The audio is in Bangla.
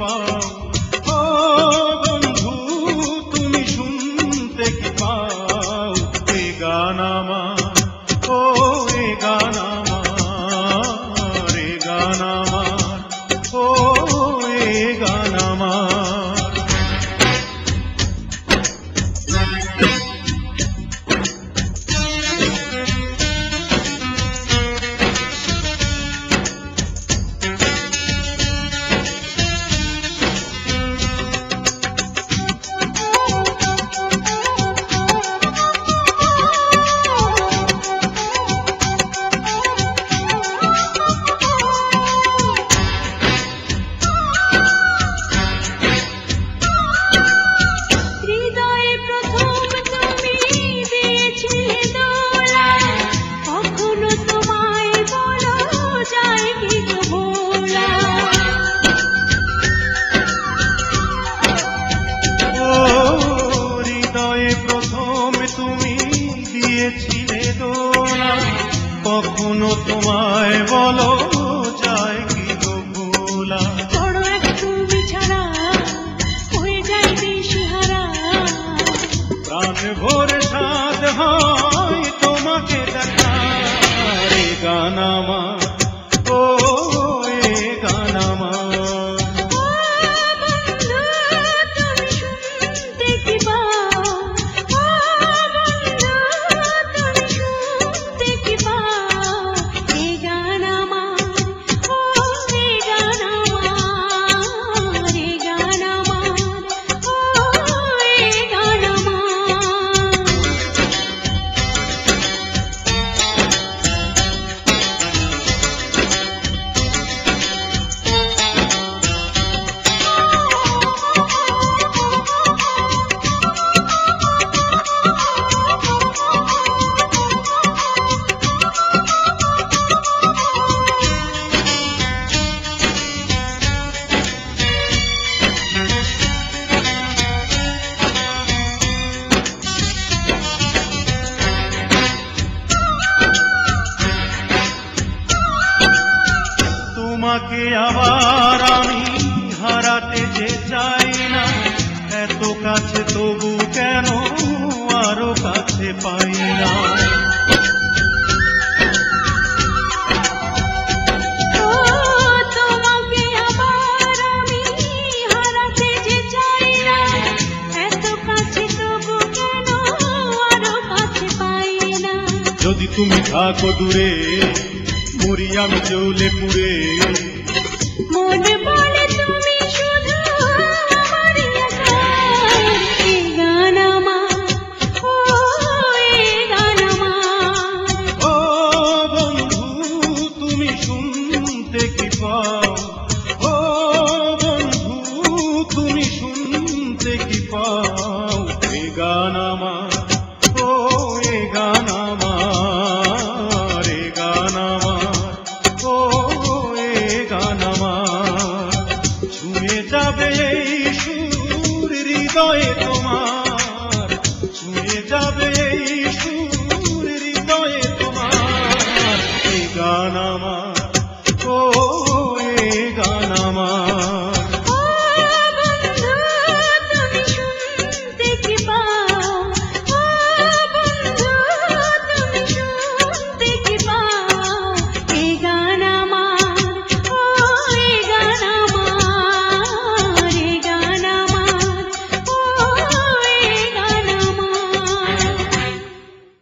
পাও, ও বন্ধু তুমি শুনতে কি পাও? এ গান আমার, ও এ গান আমার, এ গান আমার, ও এ গান আমার। কখনো তোমায় বলো যায় কি গো ভোলা? বড় এক তুমি ছাড়া হয়ে যায় দিশেহারা, প্রাণ ভরে সাধ হয় তোমাকে দেখা। এ গান আমার, ও এ গান আমার। তোমাকে আবার আমি হারাতে যে চাই না, এত কাছে তবু কেন আরো কাছে পাই না? তোমাকে আবার আমি হারাতে যে চাই না, এত কাছে তবু কেন আরো কাছে পাই না? যদি তুমি থাকো দূরে, মরি আমি জ্বলে পুড়ে। মনে পড়ে তুমি শুধু আমারই একা। এ গান আমার, ও এ গান আমার। ও বন্ধু তুমি শুনতে কি পাও, ও বন্ধু তুমি শুনতে কি পাও? এ গান আমার, ও এ গান আমার, এ গান আমার, ও এ গান আমার। ছুঁয়ে যাবে এই সুর হৃদয়ে তোমার, ছুঁয়ে যাবে এই সুর হৃদয়ে তোমার। এ গান আমার, ও এ গান আমার।